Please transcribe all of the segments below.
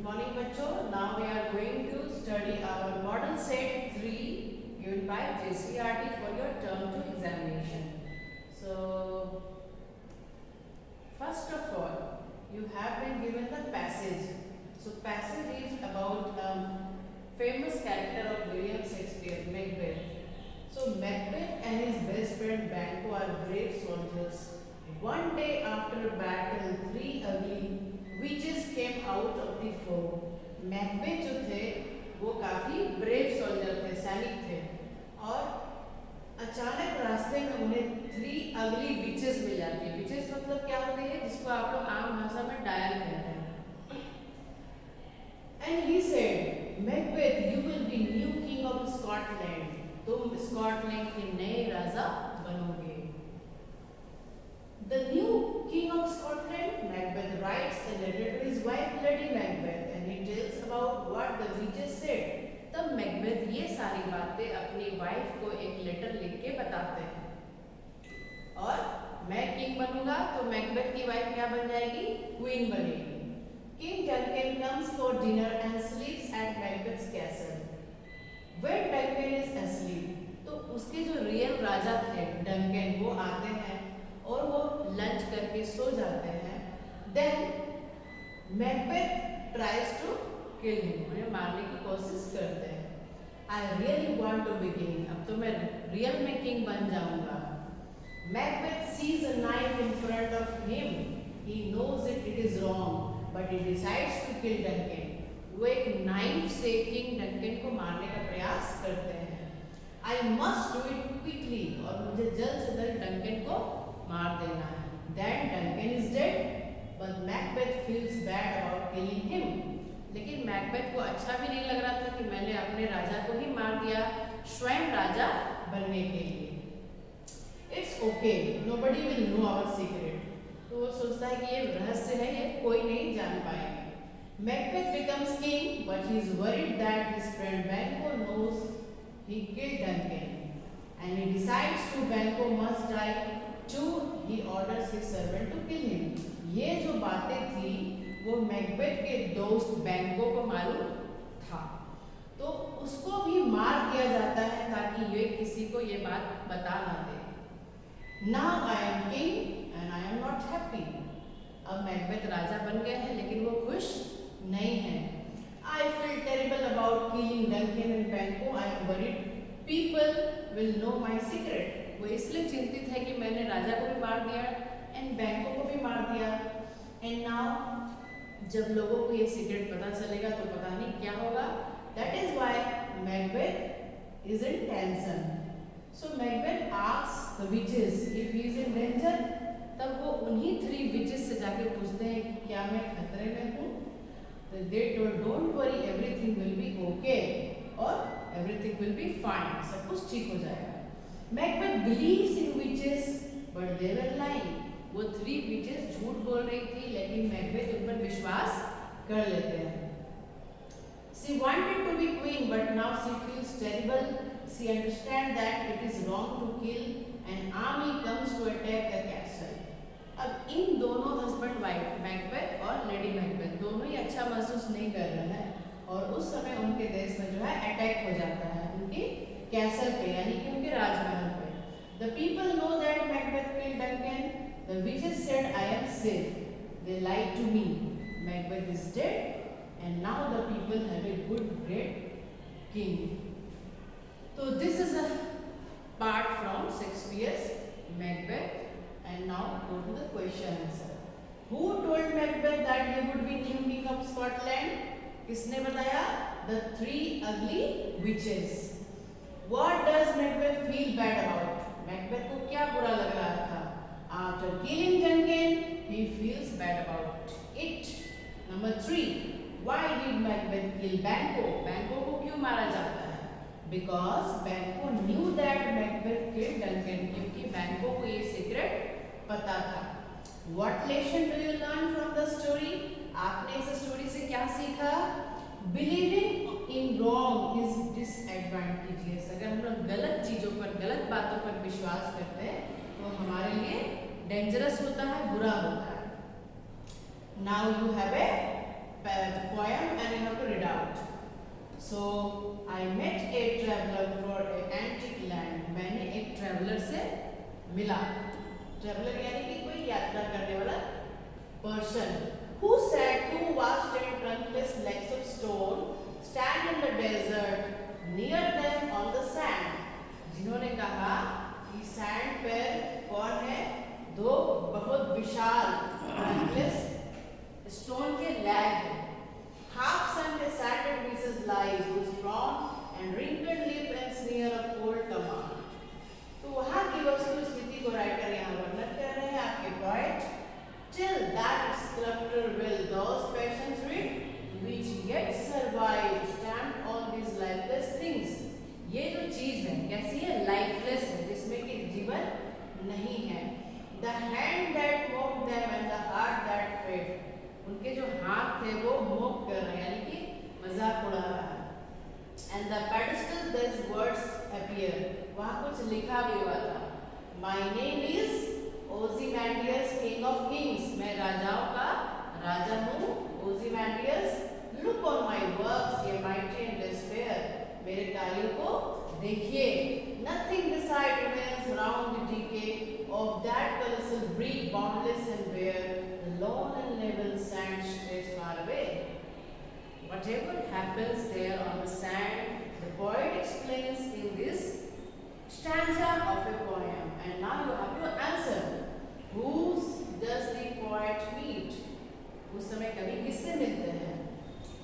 morning बच्चों. Now we are going to study our model set 3 given by JCRT for your term 2 examination. So first of all, you have been given the passage. So passage is about famous character of William Shakespeare, Macbeth. So Macbeth and his best friend Banquo are brave soldiers. One day after a battle, 3 ugly witches came out of the fog. Macbeth जो थे वो काफी brave soldier थे, सैनिक थे, और अचानक रास्ते में उन्हें 3 अगली विचेस मिल जाती है. विचेस मतलब क्या होती है, जिसको आप लोग आम भाषा में डायल कहते हैं. And he said, Macbeth you will be new king of Scotland. तुम स्कॉटलैंड के नए राजा बनोगे. The new king of Scotland, Macbeth writes a letter to his wife Lady Macbeth and he tells about what the witches said. तब Macbeth ये सारी बातें अपनी wife को एक लेटर लिख के बताते हैं. और मैं किंग बनूंगा तो मैकबेथ की वाइफ क्या बन जाएगी, क्वीन बनेगी. King Duncan comes for dinner and sleeps at Macbeth's castle. When Duncan is asleep, तो उसके जो रियल राजा थे डंकन, वो आते हैं और वो लंच करके सो जाते हैं. Then Macbeth tries to kill him, उन्हें मारने की कोशिश करते हैं. I really want to be king, अब तो मैं रियल में किंग बन जाऊंगा. Macbeth sees a knife in front of him. He knows it is wrong but he decides to kill Duncan. वो एक नाइफ से किंग डंकन को मारने का प्रयास करते हैं. I must do it quickly, और मुझे जल्द से जल्द डंकन को मार देना है. Then Duncan is dead, but Macbeth feels bad about killing him. लेकिन मैकबेथ को अच्छा भी नहीं लग रहा था कि मैंने अपने राजा को ही मार दिया स्वयं राजा बनने के लिए. It's okay, nobody will know our secret. तो वो सोचता है कि ये रहस्य है, ये कोई नहीं जान पाएगा. Macbeth becomes king, but he is worried that his friend Banquo knows he killed Duncan, and he decides to Banquo must die. He orders his servant to kill him. ये जो बातें थी वो मैकबेथ के दोस्त बैंको को मालूम था, तो उसको भी मार दिया जाता है ताकि ये किसी को ये बात बता ना दे. Now I am king and I am not happy. अब मैकबेथ राजा बन गए हैं लेकिन वो खुश नहीं है. I feel terrible about killing Duncan and Banquo. I am worried people will know my secret. वो इसलिए चिंतित है कि मैंने राजा को भी मार दिया एंड बैंको को भी मार दिया. एंड नाउ जब लोगों को ये सीक्रेट पता चलेगा तो पता नहीं क्या होगा. That is why Macbeth is in tension. So Macbeth asks the witches if he is in danger. तब वो उन्हीं 3 विचेस से जाके पूछते हैं कि क्या मैं खतरे में हूँ. They told don't worry, everything will be okay, और एवरीथिंग विल बी फाइन, सब कुछ ठीक हो जाएगा. Macbeth believes in witches, but they were lying. वो 3 witches झूठ बोल रही थी लेकिन मैकबेथ उन पर विश्वास कर लेते हैं. She wanted to be queen, but now she feels terrible. She understands that it is wrong to kill. An army comes to attack the castle. अब इन दोनों हस्बैंड वाइफ मैकबेथ और लेडी मैकबेथ दोनों ही अच्छा महसूस नहीं कर रहे हैं, और उस समय उनके देश में जो है अटैक हो जाता है उनकी कैसल पे, यानी कि उनके राजमहल पे. The people know that Macbeth killed Duncan. The witches said, "I am safe." They lied to me. Macbeth is dead, and now the people have a good, great king. So this is a part from Shakespeare's Macbeth. And now go to the question answer. Who told Macbeth that he would be new king of Scotland? किसने बताया? The 3 ugly witches. What does Macbeth feel bad about? Macbeth को क्या बुरा लग रहा था? After killing Duncan, he feels bad about it. Number 3. Why did Macbeth kill Banquo? Banquo को क्यों मारा जाता है? Because Banquo knew that Macbeth killed Duncan. क्योंकि Banquo को ये सीक्रेट पता था. What lesson do you learn from the story? आपने इस स्टोरी से क्या सीखा? Believing in wrong is disadvantageous. अगर हम लोग गलत चीजों पर, गलत बातों पर विश्वास करते हैं तो हमारे लिए डेंजरस होता है, बुरा होता है. Now you have a poem and you have to read out. So I met a traveler for an antique land. मैंने एक traveler से मिला. Traveler यानी कि कोई यात्रा करने वाला person who said two vast and trunkless legs of stone stand in the desert near them on the sand. जिन्होंने कहा कि sand पर कौन है? दो बहुत विशाल trunkless stone के leg, half sunk a shattered pieces lies whose front and wrinkled lip and sneer of cold command. तो वहाँ की वस्तु स्थिति को राइटर यहाँ वर्णन कर रहे हैं आपके poet. Till that sculptor will those passions rid which yet survive stand on these lifeless things. ये जो चीज है कैसी है? लाइफलेस है, जिसमें कि जीवन नहीं है. The hand that mocked them and the heart that fed. उनके जो हाथ थे वो मोक कर रहे हैं, यानी कि मजाक उड़ा रहा है. And the pedestal these words appear. वहाँ कुछ लिखा भी हुआ था. My name is Ozymandias, king of kings. मैं राजाओं का राजा हूँ. Ozymandias, look on my works, ye mighty and despair. मेरे कार्यों को देखिए. Nothing beside remains round the decay of that colossal breed, boundless and bare. The lone and level sand stretches far away. Whatever happens there on the sand, the poet explains in this stanza of a poem. And now you have to answer. Whose does the poet meet? उस समय कवि किससे मिलते हैं?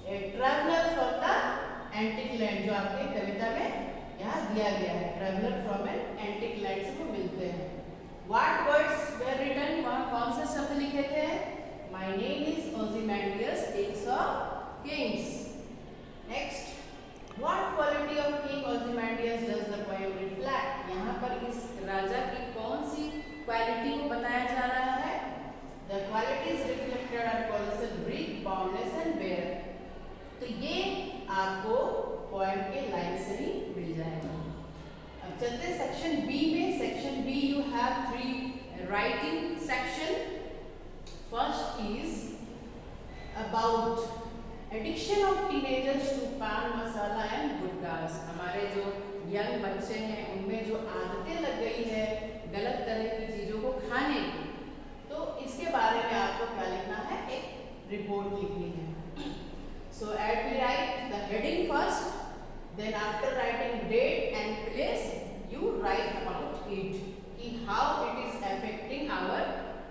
A traveler from the antique land, जो आपके कविता में यहाँ दिया गया है. Traveler from an antique land से वो मिलते हैं. What words were written? वहाँ कौन से शब्द लिखे थे? My name is Ozymandias, king of kings. Next, what quality of King Ozymandias does the poem reflect? यहाँ पर इस राजा की कौन सी क्वालिटी को बताया जा रहा है? The qualities reflected are colossal, brick, boundless and bare. तो ये आपको पोएम के लाइन से ही मिल जाएगा. अब चलते हैं सेक्शन बी में. Section B you have 3 writing section. First is about addiction of teenagers to paan masala and गुटखास. हमारे जो यंग बच्चे हैं उनमें जो आदतें लग गई है गलत तरह की चीजों को खाने की, तो इसके बारे में आपको क्या लिखना है? एक रिपोर्ट लिखनी है. So add we write the heading first, then after writing date and place, you write about it, कि how it is affecting our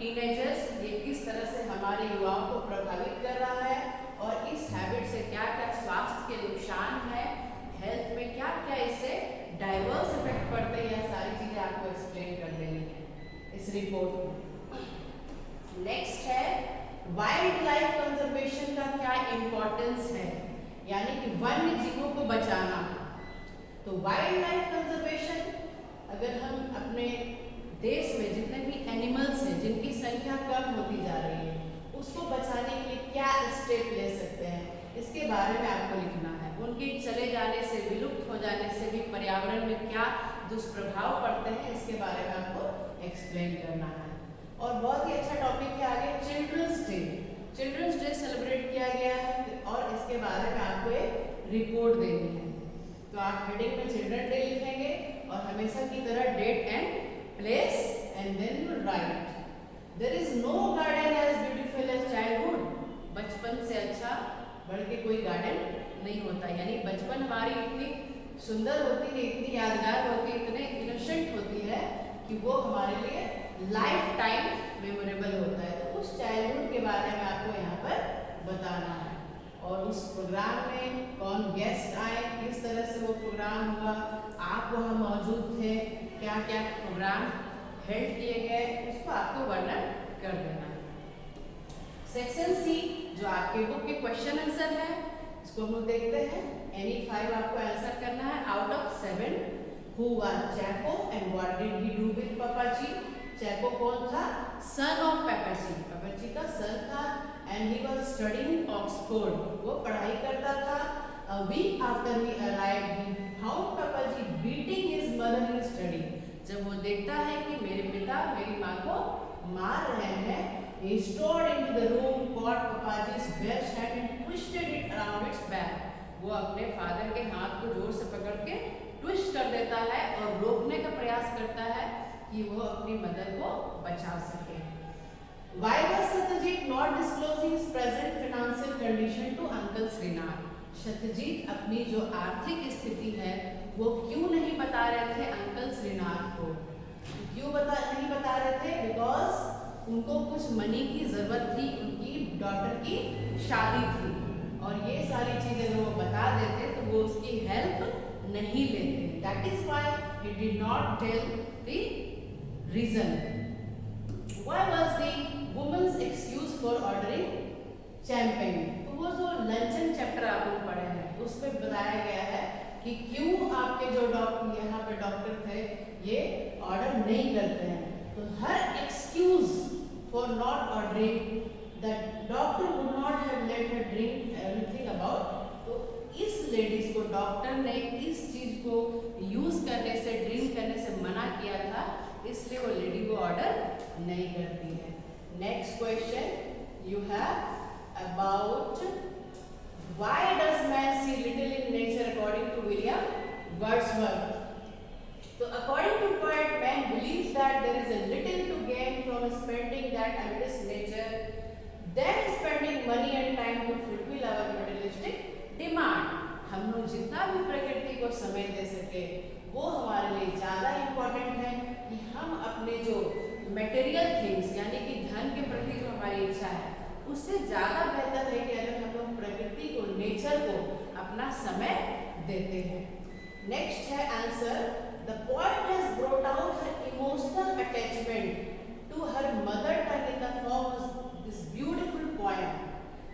teenagers, ये किस तरह से हमारे युवाओं को प्रभावित कर रहा है और इस हैबिट से क्या क्या स्वास्थ्य के नुकसान है, हेल्थ में क्या क्या इससे डाइवर्स इफेक्ट पड़ते हैं, यह सारी चीजें आपको एक्सप्लेन कर देनी है इस रिपोर्ट में. नेक्स्ट है वाइल्ड लाइफ कंजर्वेशन का क्या इंपॉर्टेंस है, यानी कि वन्य जीवों को बचाना. तो वाइल्ड लाइफ कंजर्वेशन, अगर हम अपने देश में जितने भी एनिमल्स हैं जिनकी संख्या कम होती जा रही है, उसको बचाने के लिए क्या स्टेप ले सकते हैं, इसके बारे में आपको लिखना है. उनके चले जाने से, विलुप्त हो जाने से भी पर्यावरण में क्या दुष्प्रभाव पड़ते हैं, इसके बारे में आपको एक्सप्लेन करना है. और बहुत ही अच्छा टॉपिक है आगे children's day. Children's day celebrate किया गया है और इसके बारे में आपको एक रिपोर्ट देनी है. तो आप हेडिंग में चिल्ड्रन डे लिखेंगे और हमेशा की तरह date and place and then you write. There is no garden as beautiful as childhood. बचपन से अच्छा बढ़ के कोई गार्डन नहीं होता. यानी बचपन हमारी इतनी सुंदर होती है, इतनी यादगार होती है, इतने इनोसेंट होती है कि वो हमारे लिए लाइफ टाइम मेमोरेबल होता है. तो उस चाइल्डहुड के बारे में आपको यहाँ पर बताना है और उस प्रोग्राम में कौन गेस्ट आए, किस तरह से वो प्रोग्राम हुआ, आप वहाँ मौजूद थे, क्या क्या प्रोग्राम हेल्ड किए गए, उसको आपको वर्णन कर देना है. सेक्शन सी जो आपके बुक के क्वेश्चन आंसर है, इसको हम देखते हैं. एनी 5 आपको आंसर करना है out of 7. Who was Chaco and what did he do with Papaji? Chaco कौन था? Son of Papaji. Papaji का son था and he was studying in Oxford. वो पढ़ाई करता था. A week after he arrived, he found Papaji beating his mother in study. जब वो देखता है कि मेरे पिता मेरी माँ को मार रहे हैं, He strode into the room, caught Papaji's vest hand and twisted it around its back. वो अपने फादर के हाथ को जोर से पकड़ के ट्विस्ट कर देता है और रोकने का प्रयास करता है कि वो अपनी मदर को बचा सके. Why was Satyajit not disclosing his present financial condition to Uncle Srinath? Satyajit अपनी जो आर्थिक स्थिति है वो क्यों नहीं बता रहे थे अंकल श्रीनाथ को? क्यों नहीं बता रहे थे? बिकॉज उनको कुछ मनी की जरूरत थी, उनकी डॉटर की शादी थी और ये सारी चीजें अगर वो बता देते तो वो उसकी हेल्प नहीं लेते. That is why he did not tell the reason. Why was the women's excuse for ordering champion? तो वो जो लंचन चैप्टर आप लोग पढ़े हैं उसमें बताया गया है कि क्यों आपके जो डॉक्टर यहाँ पे डॉक्टर थे ये ऑर्डर नहीं करते हैं. तो her excuse for not ordering that doctor would not have let her drink everything about. तो इस लेडीज को डॉक्टर ने इस चीज को यूज करने से, ड्रिंक करने से मना किया था, इसलिए वो लेडी को ऑर्डर नहीं करती है. Next question you have about why does man see little in nature according to William Wordsworth. So according to poet, man believes that there is a little to gain from spending that amidst nature than spending money and time to fulfill our materialistic demand. हम लोग जितना भी प्रकृति को समय दे सके वो हमारे लिए ज़्यादा इम्पोर्टेंट है कि हम अपने जो मटेरियल थिंग्स यानी कि धन के प्रति जो हमारी इच्छा है उससे ज़्यादा बेहतर है कि अगर हम लोग प्रकृति को, नेचर को अपना समय देते हैं. नेक्स्ट है answer. The poet has brought out her emotional attachment to her mother tongue in the form of this beautiful poem.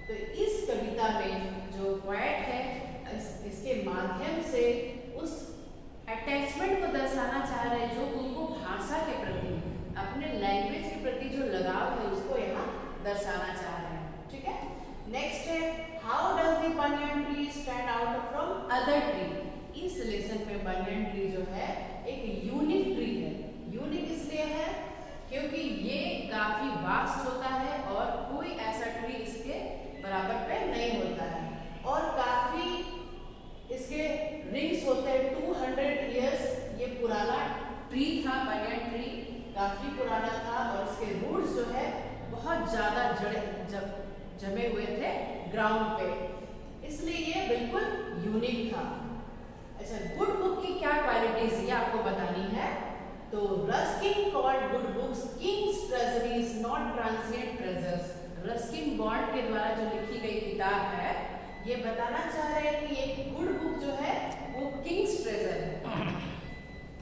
तो इस कविता में जो पोएट है इसके माध्यम से उस अटैचमेंट को दर्शाना चाह रहे हैं जो उनको भाषा के प्रति, अपने लैंग्वेज के प्रति जो लगाव है उसको यहाँ दर्शाना चाह रहे हैं. ठीक है. नेक्स्ट है how does the banyan tree stand out from other tree. इस लेसन में बनियन ट्री जो है एक यूनिक ट्री है. यूनिक इसलिए है क्योंकि ये काफी वास्ट होता है और कोई ऐसा ट्री इसके बराबर पे नहीं होता है और काफी इसके रिंग्स होते हैं. 200 इयर्स ये पुराना ट्री था. बनियन ट्री काफी पुराना था और इसके रूट्स जो है बहुत ज्यादा जमे हुए थे ग्राउंड पे, इसलिए ये बिल्कुल यूनिक था. अच्छा, गुड बुक की क्या क्वालिटीज ये आपको बतानी है. तो Ruskin called good books Kings treasuries not transient treasures. Ruskin bond के द्वारा जो लिखी गई किताब है ये बताना चाह रहे हैं कि एक गुड बुक जो है वो किंग्स ट्रेजर है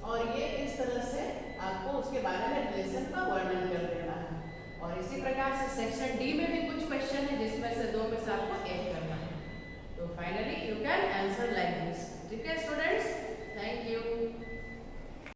और ये इस तरह से आपको उसके बारे में रिलेशन का वर्णन कर देना है. और इसी प्रकार से सेक्शन डी में भी कुछ क्वेश्चन है जिसमें से 2 में से आपको एक